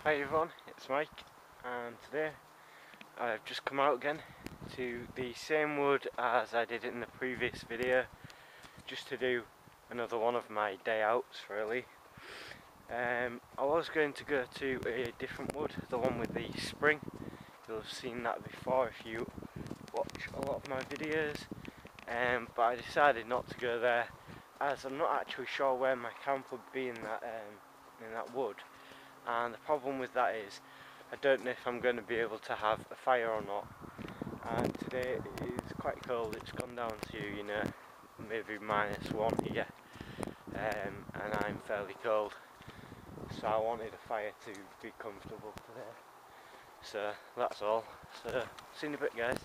Hi everyone, it's Mike, and today I've just come out again to the same wood as I did in the previous video, just to do another one of my day outs really. I was going to go to a different wood, the one with the spring. You'll have seen that before if you watch a lot of my videos, but I decided not to go there as I'm not actually sure where my camp would be in that wood. And the problem with that is I don't know if I'm going to be able to have a fire or not. And today it is quite cold, it's gone down to, you know, maybe -1 here, and I'm fairly cold, so I wanted a fire to be comfortable today. So that's all. So see you in a bit, guys.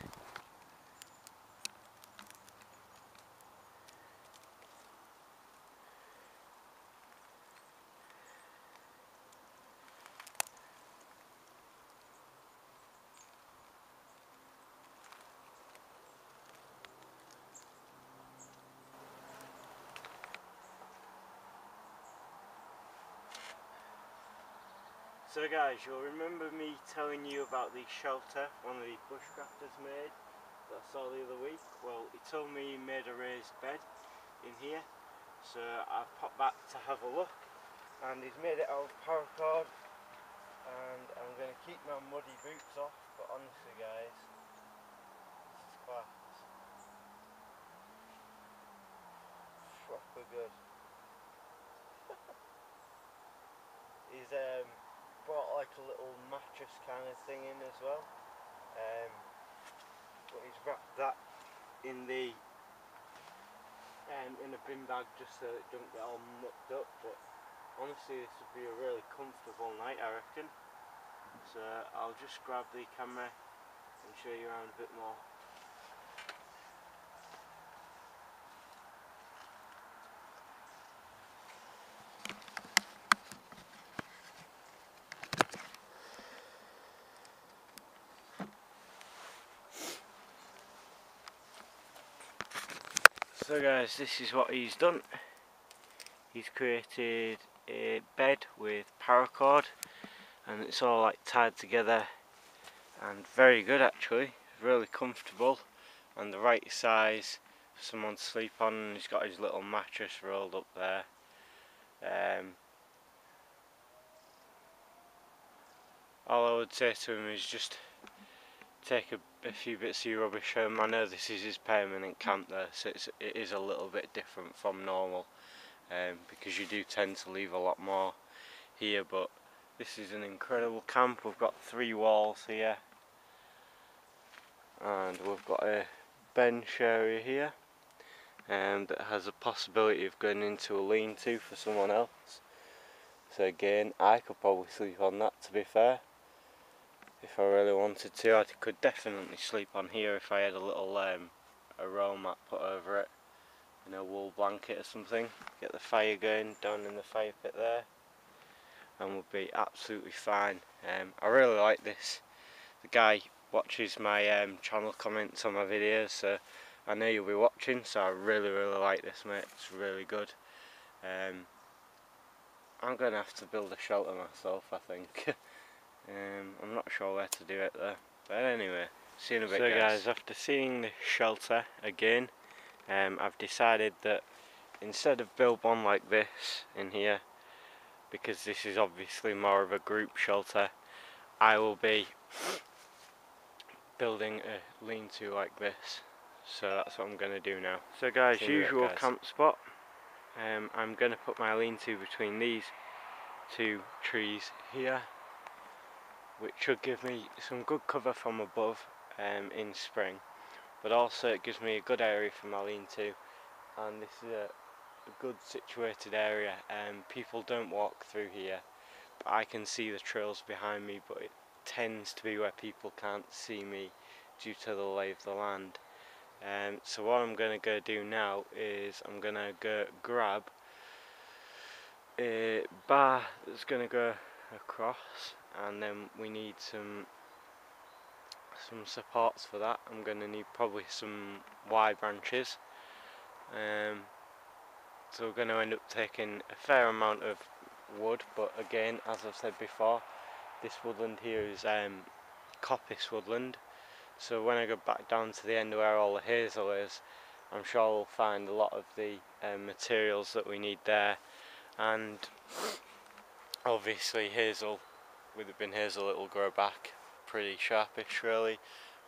So guys, you'll remember me telling you about the shelter one of the bushcrafters made that I saw the other week. Well, he told me he made a raised bed in here, so I've popped back to have a look, and he's made it out of paracord, and I'm going to keep my muddy boots off, but honestly guys, this is class. Proper good. He's brought like a little mattress kind of thing in as well, but he's wrapped that in the in a bin bag just so it doesn't get all mucked up. But honestly, this would be a really comfortable night, I reckon. So I'll just grab the camera and show you around a bit more. So guys, this is what he's done. He's created a bed with paracord, and it's all like tied together, and very good actually, really comfortable, and the right size for someone to sleep on. And he's got his little mattress rolled up there. All I would say to him is just take a few bits of your rubbish home. I know this is his permanent camp there, so it is a little bit different from normal, because you do tend to leave a lot more here, but this is an incredible camp. We've got 3 walls here, and we've got a bench area here, that has a possibility of going into a lean-to for someone else. So again, I could probably sleep on that, to be fair. If I really wanted to, I could definitely sleep on here if I had a little a roll mat put over it, you know, wool blanket or something. Get the fire going down in the fire pit there, and we'll be absolutely fine. I really like this. The guy watches my channel, comments on my videos, so I know you'll be watching, so I really like this, mate. It's really good. I'm going to have to build a shelter myself, I think. I'm not sure where to do it though, but anyway, see you in a bit. So guys, after seeing the shelter again, I've decided that instead of build one like this in here, because this is obviously more of a group shelter, I will be building a lean-to like this. So that's what I'm going to do now. So guys, usual camp spot. I'm going to put my lean-to between these 2 trees here, which should give me some good cover from above in spring, but also it gives me a good area for my lean-to, and this is a good situated area. People don't walk through here, but I can see the trails behind me, but it tends to be where people can't see me due to the lay of the land. So what I'm going to go do now is I'm going to go grab a bar that's going to go across, and then we need some supports for that. I'm going to need probably some wide branches, so we're going to end up taking a fair amount of wood, but again, as I've said before, this woodland here is coppice woodland, so when I go back down to the end where all the hazel is, I'm sure we'll find a lot of the materials that we need there. And obviously hazel, with it being hazel, it'll grow back pretty sharpish really,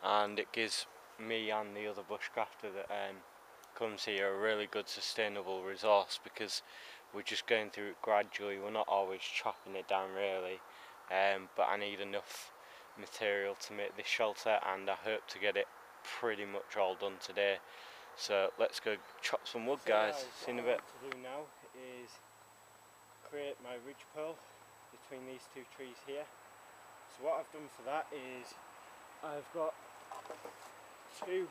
and it gives me and the other bushcrafter that comes here a really good sustainable resource, because we're just going through it gradually, we're not always chopping it down really, but I need enough material to make this shelter, and I hope to get it pretty much all done today. So let's go chop some wood, guys. See in a bit. What I want to do now is create my ridgepole between these two trees here. So what I've done for that is I've got two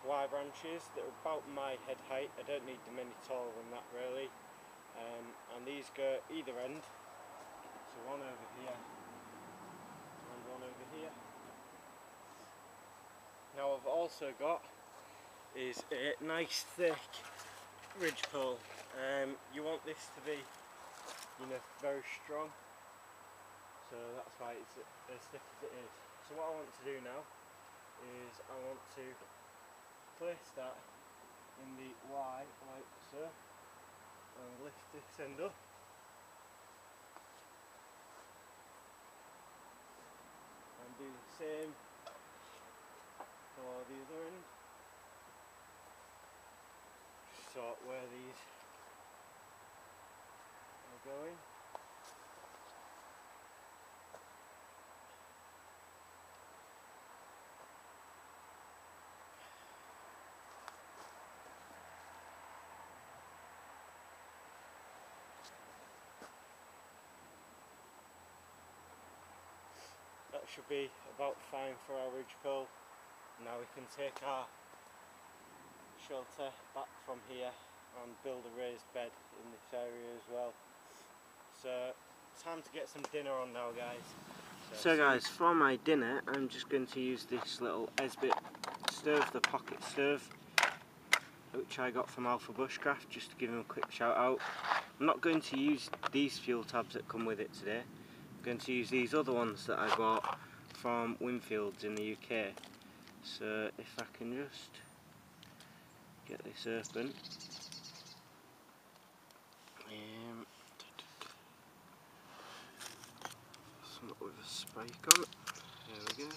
wire branches that are about my head height. I don't need them any taller than that really, and these go either end, so one over here and one over here. Now I've also got is a nice thick ridgepole. You want this to be, you know, very strong, so that's why it's as thick as it is. So what I want to do now is I want to place that in the Y like so, and lift this end up, and do the same for the other end. Just sort where these are going. That should be about fine for our ridgepole. Now we can take our shelter back from here and build a raised bed in this area as well. So time to get some dinner on now, guys. So guys, for my dinner I'm just going to use this little Esbit stove, the pocket stove, which I got from Alpha Bushcraft, just to give them a quick shout out. I'm not going to use these fuel tabs that come with it today. I'm going to use these other ones that I bought from Winfields in the UK. So if I can just get this open. Somewhat with a spike on it. There we go.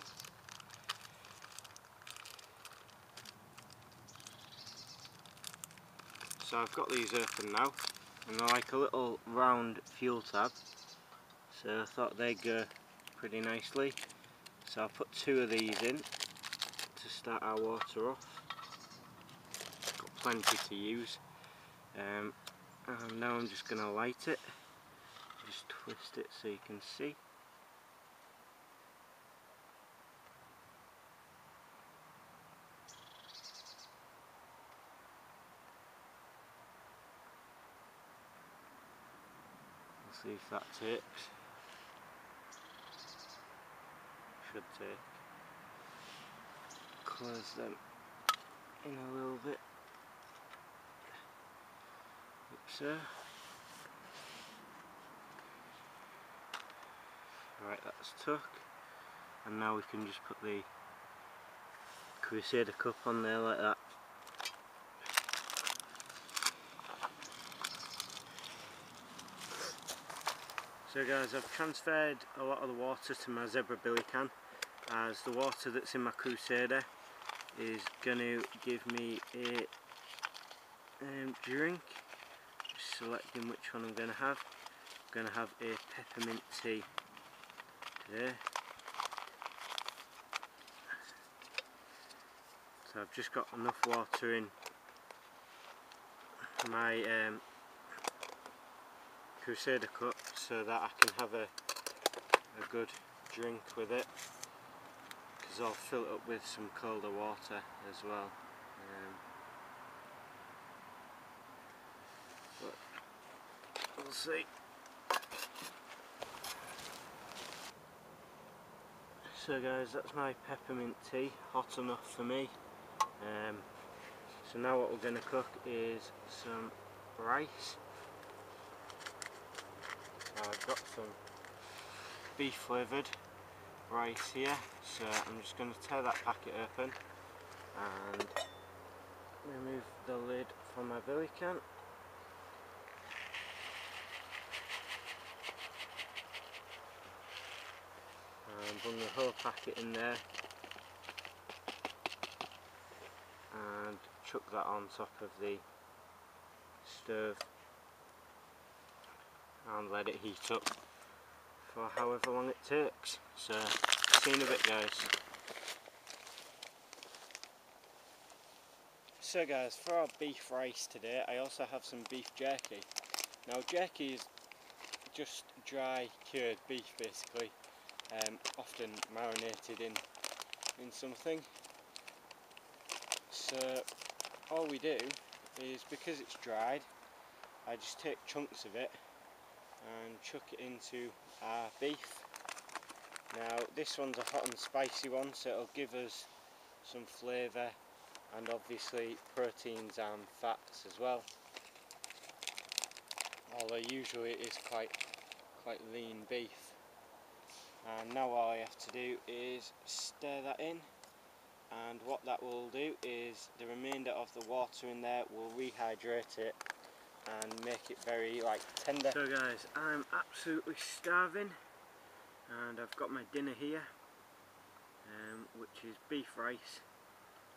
So I've got these open now, and they're like a little round fuel tab, so I thought they'd go pretty nicely. So I'll put two of these in to start our water off. Got plenty to use, and now I'm just going to light it. Just twist it so you can see. See if that takes. Should take. Close them in a little bit. Like so. Right, that's took. And now we can just put the Crusader cup on there like that. So guys, I've transferred a lot of the water to my Zebra Billy can, as the water that's in my Crusader is going to give me a drink. Just selecting which one I'm going to have. I'm going to have a peppermint tea today. So I've just got enough water in my Crusader cup so that I can have a good drink with it, because I'll fill it up with some colder water as well. But we'll see. So guys, that's my peppermint tea, hot enough for me. So now what we're going to cook is some rice. I've got some beef flavoured rice here, so I'm just going to tear that packet open and remove the lid from my billy can. And bung the whole packet in there and chuck that on top of the stove and let it heat up for however long it takes. So, see you in a bit, guys. So guys, for our beef rice today I also have some beef jerky. Now jerky is just dry cured beef basically, often marinated in something. So all we do is, because it's dried, I just take chunks of it and chuck it into our beef. Now this one's a hot and spicy one, so it'll give us some flavour and obviously proteins and fats as well, although usually it is quite lean beef. And now all I have to do is stir that in, and what that will do is the remainder of the water in there will rehydrate it and make it very tender. So guys, I'm absolutely starving and I've got my dinner here, which is beef rice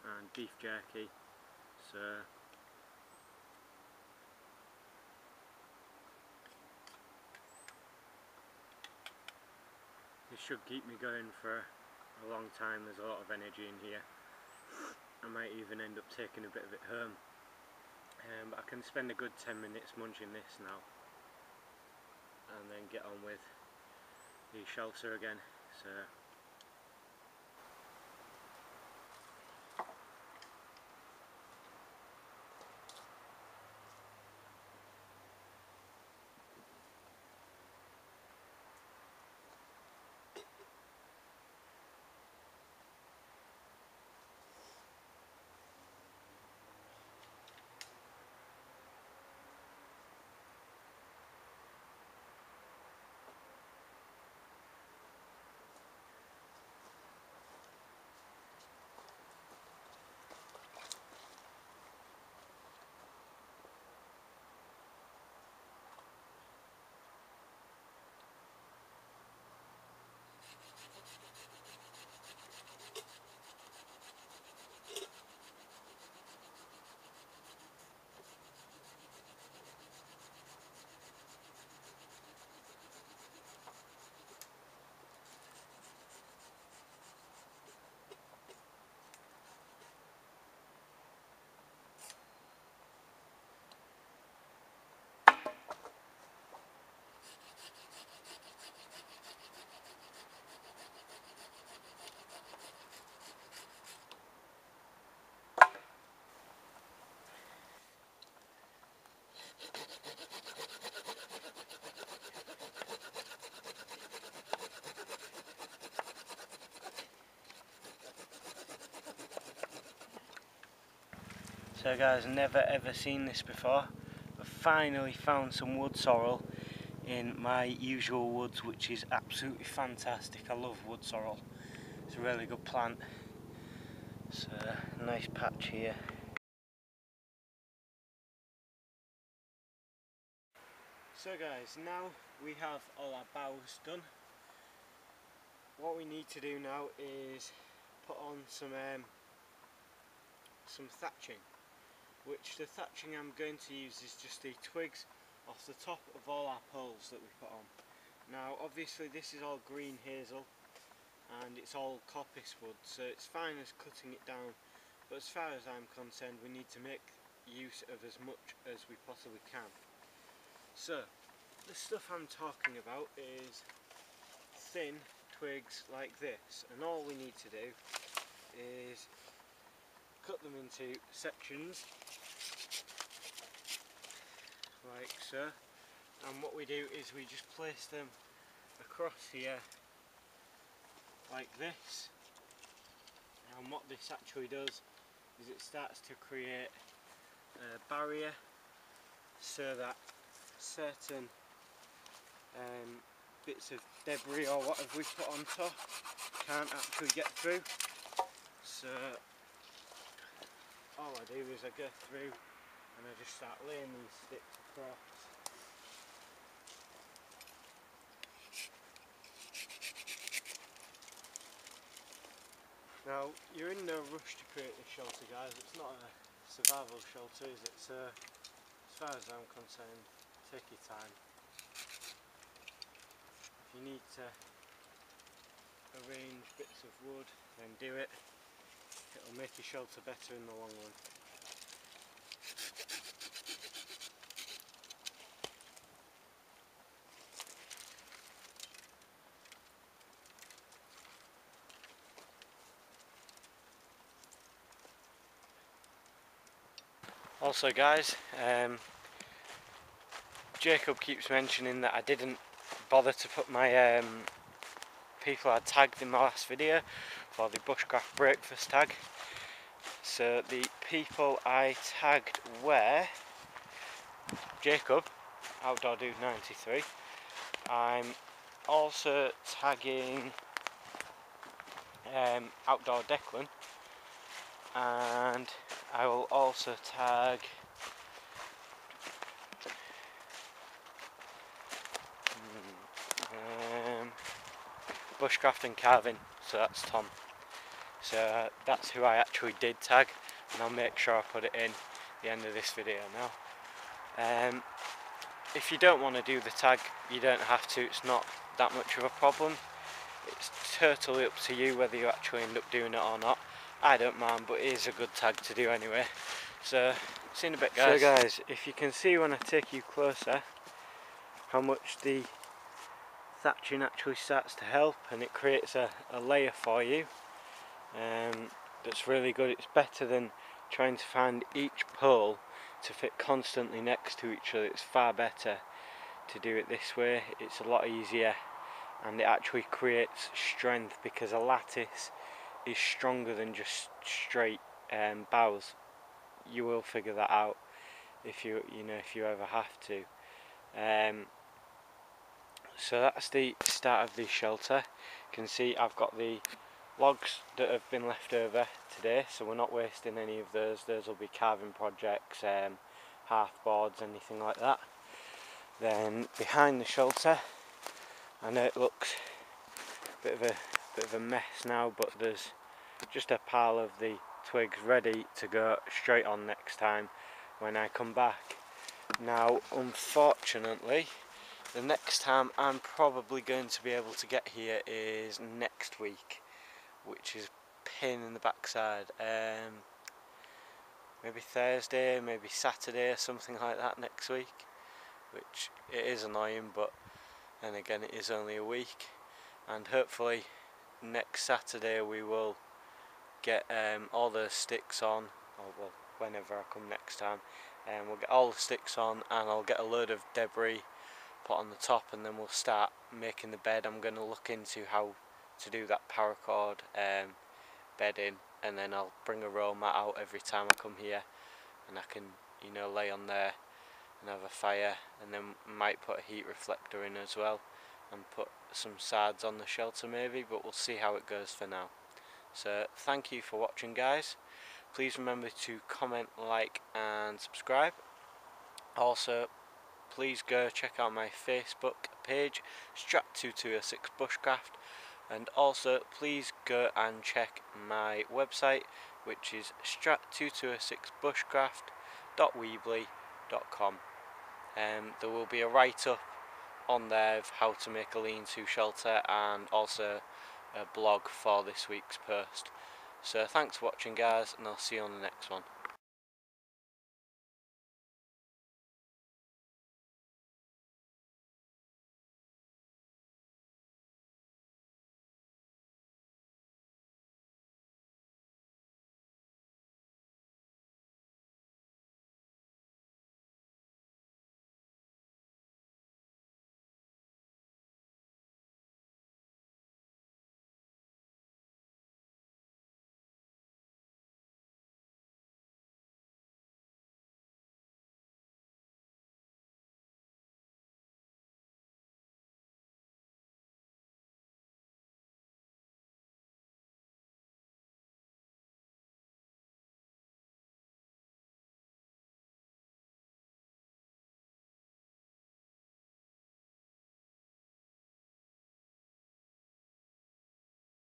and beef jerky. So this should keep me going for a long time. There's a lot of energy in here. I might even end up taking a bit of it home, but I can spend a good 10 minutes munching this now and then get on with the shelter again. So guys, never ever seen this before. I've finally found some wood sorrel in my usual woods, which is absolutely fantastic. I love wood sorrel. It's a really good plant. It's a nice patch here. So guys, now we have all our boughs done. What we need to do now is put on some thatching, which the thatching I'm going to use is just the twigs off the top of all our poles that we put on. Now obviously this is all green hazel and it's all coppice wood, so it's fine as cutting it down, but as far as I'm concerned we need to make use of as much as we possibly can. So the stuff I'm talking about is thin twigs like this, and all we need to do is cut them into sections like so, and what we do is we just place them across here like this, and what this actually does is it starts to create a barrier so that certain bits of debris or whatever we put on top can't actually get through. So all I do is I go through and I just start laying these sticks across. Now, you're in no rush to create this shelter, guys. It's not a survival shelter, is it? So, as far as I'm concerned, take your time. If you need to arrange bits of wood, then do it. It'll make your shelter better in the long run. Also guys, Jacob keeps mentioning that I didn't bother to put my people I tagged in my last video for the Bushcraft breakfast tag. So the people I tagged were Jacob, Outdoor Dude 93. I'm also tagging Outdoor Declan, and I will also tag Bushcraft and Carving, so that's Tom. So that's who I actually did tag, and I'll make sure I put it in the end of this video now. If you don't want to do the tag, you don't have to, it's not that much of a problem. It's totally up to you whether you actually end up doing it or not. I don't mind, but it is a good tag to do anyway. So, see you in a bit, guys. So guys, if you can see when I take you closer how much the thatching actually starts to help, and it creates a layer for you that's really good. It's better than trying to find each pole to fit constantly next to each other. It's far better to do it this way. It's a lot easier, and it actually creates strength, because a lattice is stronger than just straight boughs. You will figure that out if you ever have to. So that's the start of the shelter. You can see I've got the logs that have been left over today, so we're not wasting any of those. Those will be carving projects, half boards, anything like that. Then behind the shelter, I know it looks a bit of a mess now, but there's just a pile of the twigs ready to go straight on next time when I come back. Now, unfortunately, the next time I'm probably going to be able to get here is next week, which is a pain in the backside. Maybe Thursday, maybe Saturday, something like that next week, which it is annoying, but then again it is only a week, and hopefully next Saturday we will get all the sticks on, or well, whenever I come next time, and we'll get all the sticks on, and I'll get a load of debris put on the top, and then we'll start making the bed. I'm going to look into how to do that paracord bedding, and then I'll bring a roll mat out every time I come here, and I can lay on there and have a fire, and then might put a heat reflector in as well, and put some sides on the shelter maybe, but we'll see how it goes for now. So thank you for watching, guys. Please remember to comment, like and subscribe. Also, please go check out my Facebook page, Strat2206 Bushcraft, and also please go and check my website, which is strat2206bushcraft.weebly.com. There will be a write-up on there of how to make a lean-to shelter, and also a blog for this week's post. So thanks for watching, guys, and I'll see you on the next one.